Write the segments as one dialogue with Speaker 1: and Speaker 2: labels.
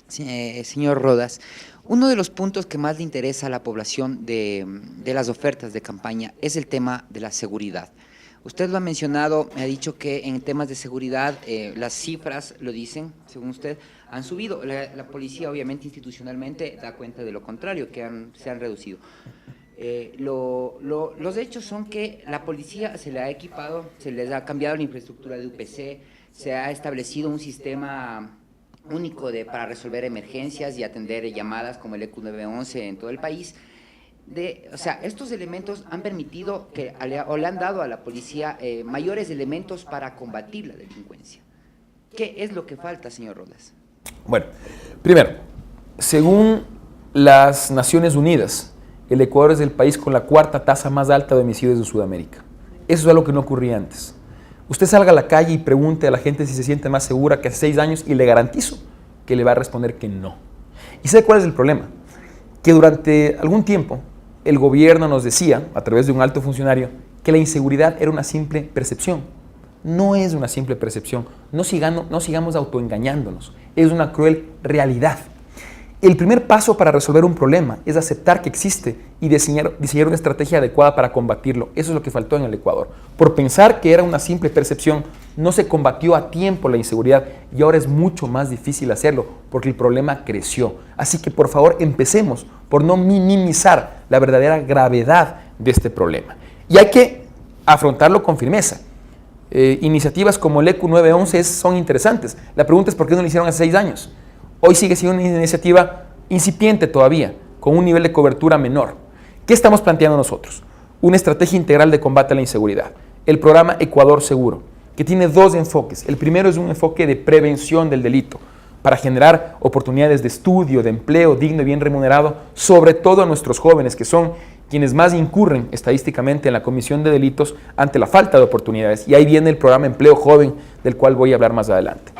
Speaker 1: Señor Rodas, uno de los puntos que más le interesa a la población de las ofertas de campaña es el tema de la seguridad. Usted lo ha mencionado, me ha dicho que en temas de seguridad las cifras lo dicen, según usted, han subido. La policía obviamente institucionalmente da cuenta de lo contrario, que se han reducido. Los hechos son que la policía se le ha equipado, se les ha cambiado la infraestructura de UPC, se ha establecido un sistema único para resolver emergencias y atender llamadas como el EQ 911 en todo el país. O sea, estos elementos han permitido o le han dado a la policía mayores elementos para combatir la delincuencia. ¿Qué es lo que falta, señor Rodas?
Speaker 2: Bueno, primero, según las Naciones Unidas, el Ecuador es el país con la cuarta tasa más alta de homicidios de Sudamérica. Eso es algo que no ocurría antes. Usted salga a la calle y pregunte a la gente si se siente más segura que hace 6 años y le garantizo que le va a responder que no. ¿Y sabe cuál es el problema? Que durante algún tiempo el gobierno nos decía, a través de un alto funcionario, que la inseguridad era una simple percepción. No es una simple percepción. No sigamos autoengañándonos. Es una cruel realidad. El primer paso para resolver un problema es aceptar que existe y diseñar una estrategia adecuada para combatirlo. Eso es lo que faltó en el Ecuador. Por pensar que era una simple percepción, no se combatió a tiempo la inseguridad y ahora es mucho más difícil hacerlo porque el problema creció. Así que por favor empecemos por no minimizar la verdadera gravedad de este problema. Y hay que afrontarlo con firmeza. Iniciativas como el EQ 911 son interesantes. La pregunta es por qué no lo hicieron hace 6 años. Hoy sigue siendo una iniciativa incipiente todavía, con un nivel de cobertura menor. ¿Qué estamos planteando nosotros? Una estrategia integral de combate a la inseguridad. El programa Ecuador Seguro, que tiene 2 enfoques. El primero es un enfoque de prevención del delito, para generar oportunidades de estudio, de empleo digno y bien remunerado, sobre todo a nuestros jóvenes, que son quienes más incurren estadísticamente en la comisión de delitos ante la falta de oportunidades. Y ahí viene el programa Empleo Joven, del cual voy a hablar más adelante.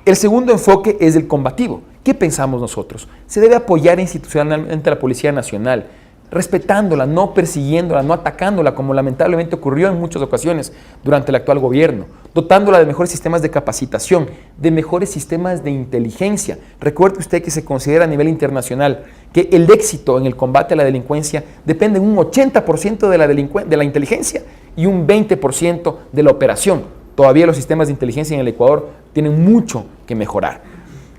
Speaker 2: El segundo enfoque es el combativo. ¿Qué pensamos nosotros? Se debe apoyar institucionalmente a la Policía Nacional, respetándola, no persiguiéndola, no atacándola, como lamentablemente ocurrió en muchas ocasiones durante el actual gobierno, dotándola de mejores sistemas de capacitación, de mejores sistemas de inteligencia. Recuerde usted que se considera a nivel internacional que el éxito en el combate a la delincuencia depende en un 80% de la inteligencia y un 20% de la operación. Todavía los sistemas de inteligencia en el Ecuador tienen mucho que mejorar.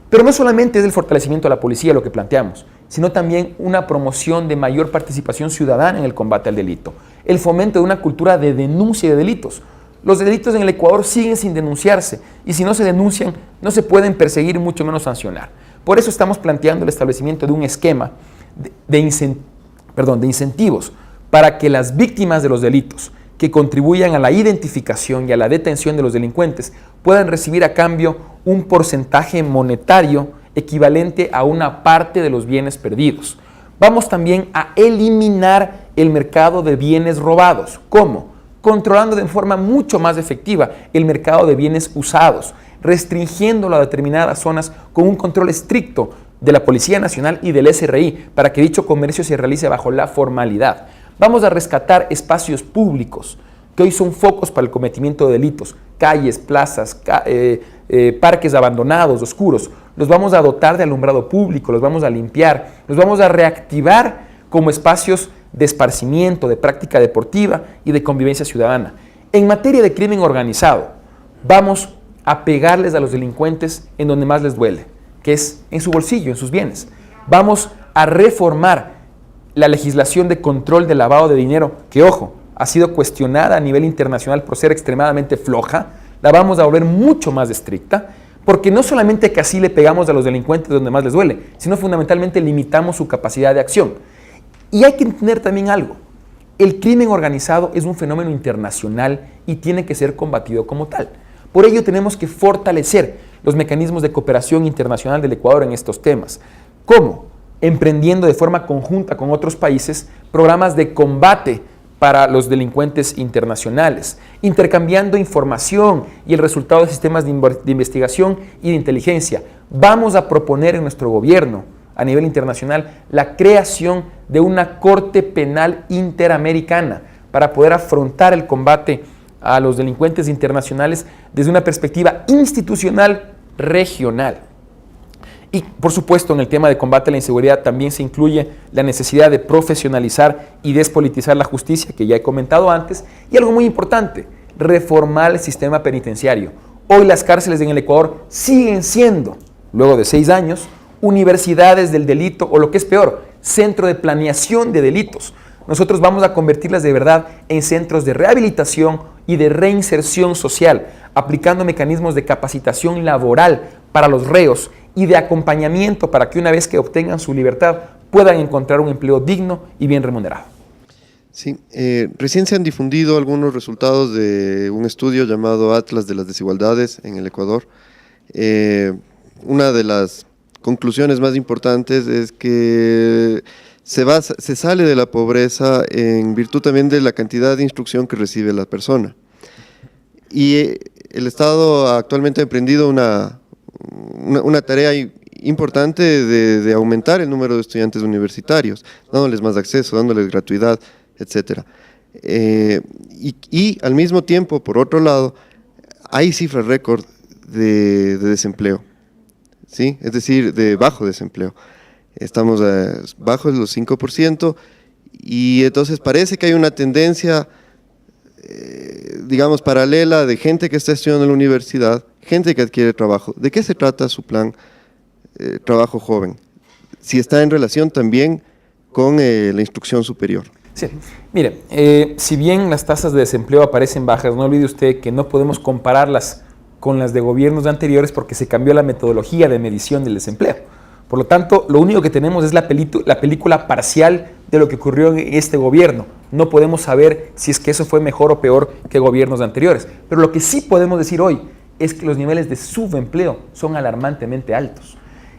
Speaker 2: Pero no solamente es el fortalecimiento de la policía lo que planteamos, sino también una promoción de mayor participación ciudadana en el combate al delito, el fomento de una cultura de denuncia de delitos. Los delitos en el Ecuador siguen sin denunciarse y si no se denuncian no se pueden perseguir y mucho menos sancionar. Por eso estamos planteando el establecimiento de un esquema de incentivos para que las víctimas de los delitos que contribuyan a la identificación y a la detención de los delincuentes puedan recibir a cambio un porcentaje monetario equivalente a una parte de los bienes perdidos. Vamos también a eliminar el mercado de bienes robados. ¿Cómo? Controlando de forma mucho más efectiva el mercado de bienes usados, restringiéndolo a determinadas zonas con un control estricto de la Policía Nacional y del SRI para que dicho comercio se realice bajo la formalidad. Vamos a rescatar espacios públicos que hoy son focos para el cometimiento de delitos, calles, plazas, parques abandonados, oscuros. Los vamos a dotar de alumbrado público, los vamos a limpiar, los vamos a reactivar como espacios de esparcimiento, de práctica deportiva y de convivencia ciudadana. En materia de crimen organizado, vamos a pegarles a los delincuentes en donde más les duele, que es en su bolsillo, en sus bienes. Vamos a reformar la legislación de control de lavado de dinero, que, ojo, ha sido cuestionada a nivel internacional por ser extremadamente floja. La vamos a volver mucho más estricta, porque no solamente que así le pegamos a los delincuentes donde más les duele, sino fundamentalmente limitamos su capacidad de acción. Y hay que entender también algo. El crimen organizado es un fenómeno internacional y tiene que ser combatido como tal. Por ello tenemos que fortalecer los mecanismos de cooperación internacional del Ecuador en estos temas. ¿Cómo? Emprendiendo de forma conjunta con otros países programas de combate para los delincuentes internacionales, intercambiando información y el resultado de sistemas de investigación y de inteligencia. Vamos a proponer en nuestro gobierno, a nivel internacional, la creación de una Corte Penal Interamericana para poder afrontar el combate a los delincuentes internacionales desde una perspectiva institucional regional. Y, por supuesto, en el tema de combate a la inseguridad también se incluye la necesidad de profesionalizar y despolitizar la justicia, que ya he comentado antes, y algo muy importante, reformar el sistema penitenciario. Hoy las cárceles en el Ecuador siguen siendo, luego de 6 años, universidades del delito, o lo que es peor, centro de planeación de delitos. Nosotros vamos a convertirlas de verdad en centros de rehabilitación y de reinserción social, aplicando mecanismos de capacitación laboral para los reos y de acompañamiento para que una vez que obtengan su libertad puedan encontrar un empleo digno y bien remunerado.
Speaker 3: Sí, recién se han difundido algunos resultados de un estudio llamado Atlas de las Desigualdades en el Ecuador. Una de las conclusiones más importantes es que se sale de la pobreza en virtud también de la cantidad de instrucción que recibe la persona. Y el Estado actualmente ha emprendido una tarea importante de aumentar el número de estudiantes universitarios, dándoles más acceso, dándoles gratuidad, etc. Y al mismo tiempo, por otro lado, hay cifras récord de desempleo, ¿sí? Es decir, de bajo desempleo. Estamos bajo de los 5% y entonces parece que hay una tendencia, digamos, paralela de gente que está estudiando en la universidad, gente que adquiere trabajo. ¿De qué se trata su plan trabajo joven? Si está en relación también con la instrucción superior.
Speaker 2: Sí, mire, si bien las tasas de desempleo aparecen bajas, no olvide usted que no podemos compararlas con las de gobiernos anteriores porque se cambió la metodología de medición del desempleo. Por lo tanto, lo único que tenemos es la película parcial de lo que ocurrió en este gobierno. No podemos saber si es que eso fue mejor o peor que gobiernos anteriores. Pero lo que sí podemos decir hoy es que los niveles de subempleo son alarmantemente altos.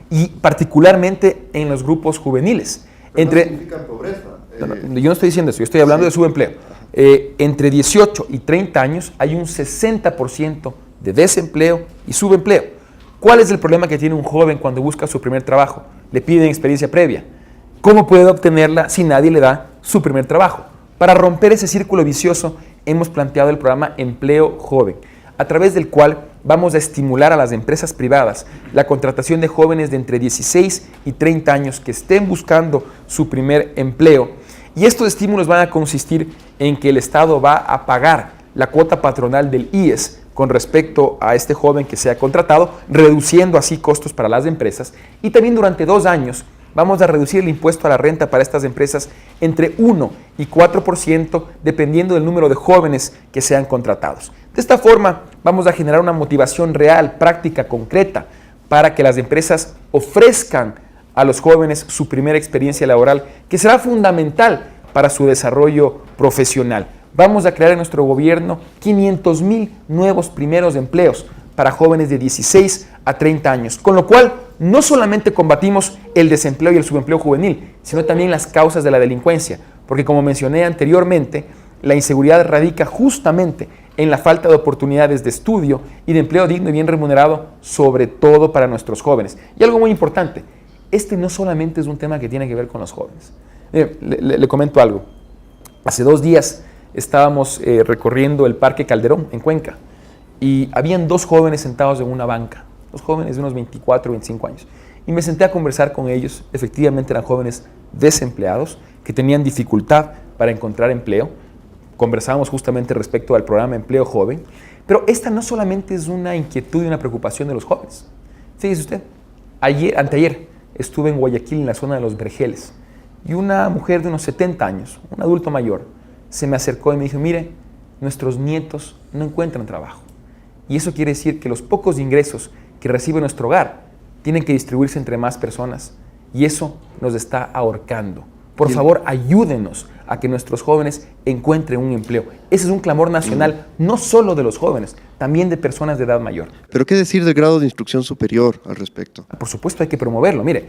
Speaker 2: Y particularmente en los grupos juveniles.
Speaker 3: Pero no significa pobreza.
Speaker 2: Yo no estoy diciendo eso, yo estoy hablando de subempleo. Entre 18 y 30 años hay un 60% de desempleo y subempleo. ¿Cuál es el problema que tiene un joven cuando busca su primer trabajo? Le piden experiencia previa. ¿Cómo puede obtenerla si nadie le da su primer trabajo? Para romper ese círculo vicioso hemos planteado el programa Empleo Joven, a través del cual vamos a estimular a las empresas privadas la contratación de jóvenes de entre 16 y 30 años que estén buscando su primer empleo. Y estos estímulos van a consistir en que el Estado va a pagar la cuota patronal del IES con respecto a este joven que sea contratado, reduciendo así costos para las empresas. Y también durante 2 años vamos a reducir el impuesto a la renta para estas empresas entre 1 y 4%, dependiendo del número de jóvenes que sean contratados. De esta forma vamos a generar una motivación real, práctica, concreta, para que las empresas ofrezcan a los jóvenes su primera experiencia laboral, que será fundamental para su desarrollo profesional. Vamos a crear en nuestro gobierno 500,000 nuevos primeros empleos para jóvenes de 16 a 30 años, con lo cual no solamente combatimos el desempleo y el subempleo juvenil, sino también las causas de la delincuencia, porque como mencioné anteriormente, la inseguridad radica justamente en la falta de oportunidades de estudio y de empleo digno y bien remunerado, sobre todo para nuestros jóvenes. Y algo muy importante, este no solamente es un tema que tiene que ver con los jóvenes. Le comento algo. Hace 2 días estábamos recorriendo el Parque Calderón en Cuenca y habían 2 jóvenes sentados en una banca, 2 jóvenes de unos 24 o 25 años. Y me senté a conversar con ellos. Efectivamente eran jóvenes desempleados que tenían dificultad para encontrar empleo. Conversábamos justamente respecto al programa Empleo Joven, pero esta no solamente es una inquietud y una preocupación de los jóvenes. Fíjese usted, anteayer estuve en Guayaquil, en la zona de Los Vergeles, y una mujer de unos 70 años, un adulto mayor, se me acercó y me dijo, mire, nuestros nietos no encuentran trabajo. Y eso quiere decir que los pocos ingresos que recibe nuestro hogar tienen que distribuirse entre más personas. Y eso nos está ahorcando. Por favor, ayúdenos a que nuestros jóvenes encuentren un empleo. Ese es un clamor nacional, no solo de los jóvenes, también de personas de edad mayor.
Speaker 3: ¿Pero qué decir del grado de instrucción superior al respecto?
Speaker 2: Por supuesto, hay que promoverlo. Mire,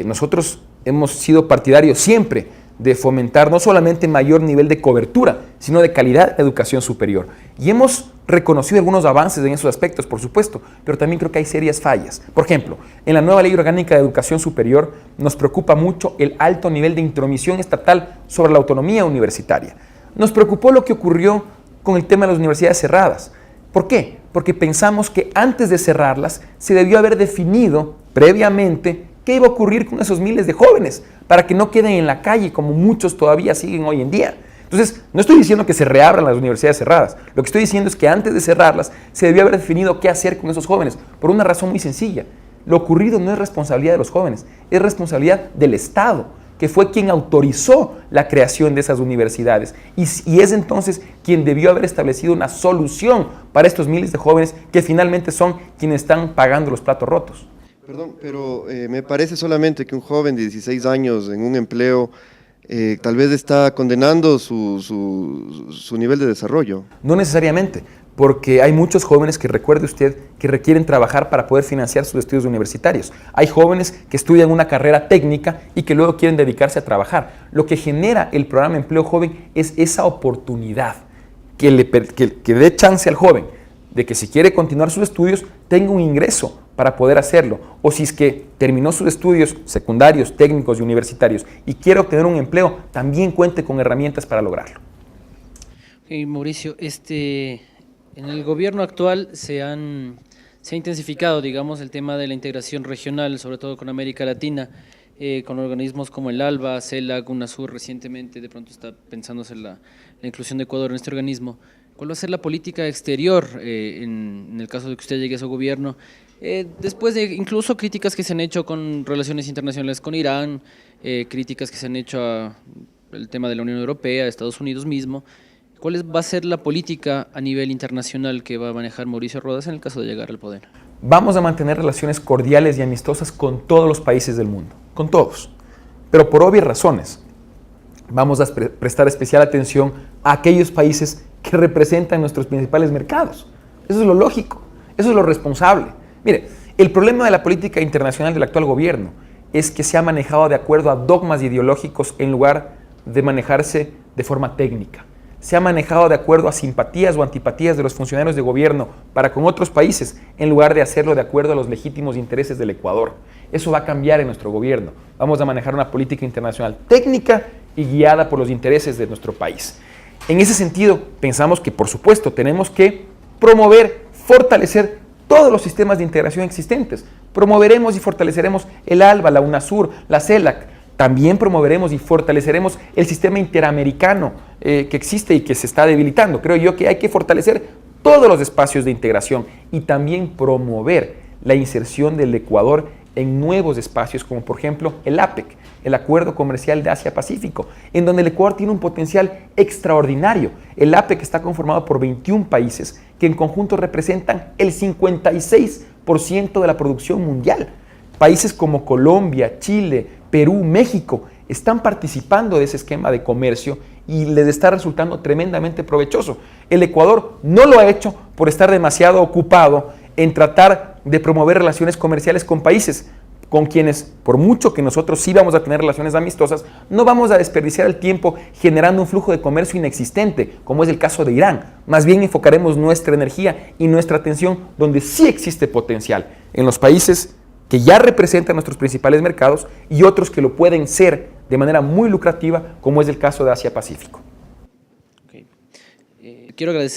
Speaker 2: nosotros hemos sido partidarios siempre de fomentar no solamente mayor nivel de cobertura, sino de calidad de educación superior. Y hemos reconocido algunos avances en esos aspectos, por supuesto, pero también creo que hay serias fallas. Por ejemplo, en la nueva Ley Orgánica de Educación Superior nos preocupa mucho el alto nivel de intromisión estatal sobre la autonomía universitaria. Nos preocupó lo que ocurrió con el tema de las universidades cerradas. ¿Por qué? Porque pensamos que antes de cerrarlas se debió haber definido previamente qué iba a ocurrir con esos miles de jóvenes para que no queden en la calle como muchos todavía siguen hoy en día. Entonces, no estoy diciendo que se reabran las universidades cerradas. Lo que estoy diciendo es que antes de cerrarlas se debió haber definido qué hacer con esos jóvenes por una razón muy sencilla. Lo ocurrido no es responsabilidad de los jóvenes, es responsabilidad del Estado, que fue quien autorizó la creación de esas universidades y es entonces quien debió haber establecido una solución para estos miles de jóvenes que finalmente son quienes están pagando los platos rotos.
Speaker 3: Perdón, pero me parece solamente que un joven de 16 años en un empleo tal vez está condenando su nivel de desarrollo.
Speaker 2: No necesariamente, porque hay muchos jóvenes que, recuerde usted, que requieren trabajar para poder financiar sus estudios universitarios. Hay jóvenes que estudian una carrera técnica y que luego quieren dedicarse a trabajar. Lo que genera el programa Empleo Joven es esa oportunidad que dé chance al joven de que si quiere continuar sus estudios tenga un ingreso para poder hacerlo, o si es que terminó sus estudios secundarios, técnicos y universitarios y quiere obtener un empleo, también cuente con herramientas para lograrlo.
Speaker 4: Mauricio, en el gobierno actual se ha intensificado, digamos, el tema de la integración regional, sobre todo con América Latina, con organismos como el ALBA, CELAC, UNASUR, recientemente de pronto está pensándose la inclusión de Ecuador en este organismo. ¿Cuál va a ser la política exterior en el caso de que usted llegue a su gobierno? Después de incluso críticas que se han hecho con relaciones internacionales con Irán, críticas que se han hecho al tema de la Unión Europea, Estados Unidos mismo, ¿cuál va a ser la política a nivel internacional que va a manejar Mauricio Rodas en el caso de llegar al poder?
Speaker 2: Vamos a mantener relaciones cordiales y amistosas con todos los países del mundo, con todos, pero por obvias razones. Vamos a prestar especial atención a aquellos países que representan nuestros principales mercados. Eso es lo lógico, eso es lo responsable. Mire, el problema de la política internacional del actual gobierno es que se ha manejado de acuerdo a dogmas ideológicos en lugar de manejarse de forma técnica. Se ha manejado de acuerdo a simpatías o antipatías de los funcionarios de gobierno para con otros países en lugar de hacerlo de acuerdo a los legítimos intereses del Ecuador. Eso va a cambiar en nuestro gobierno. Vamos a manejar una política internacional técnica y guiada por los intereses de nuestro país. En ese sentido, pensamos que, por supuesto, tenemos que promover, fortalecer todos los sistemas de integración existentes. Promoveremos y fortaleceremos el ALBA, la UNASUR, la CELAC. También promoveremos y fortaleceremos el sistema interamericano que existe y que se está debilitando. Creo yo que hay que fortalecer todos los espacios de integración y también promover la inserción del Ecuador en nuevos espacios, como por ejemplo el APEC, el Acuerdo Comercial de Asia-Pacífico, en donde el Ecuador tiene un potencial extraordinario. El APEC está conformado por 21 países que en conjunto representan el 56% de la producción mundial. Países como Colombia, Chile, Perú, México están participando de ese esquema de comercio y les está resultando tremendamente provechoso. El Ecuador no lo ha hecho por estar demasiado ocupado en tratar de promover relaciones comerciales con países con quienes, por mucho que nosotros sí vamos a tener relaciones amistosas, no vamos a desperdiciar el tiempo generando un flujo de comercio inexistente, como es el caso de Irán. Más bien enfocaremos nuestra energía y nuestra atención donde sí existe potencial, en los países que ya representan nuestros principales mercados y otros que lo pueden ser de manera muy lucrativa, como es el caso de Asia-Pacífico.
Speaker 4: Quiero agradecer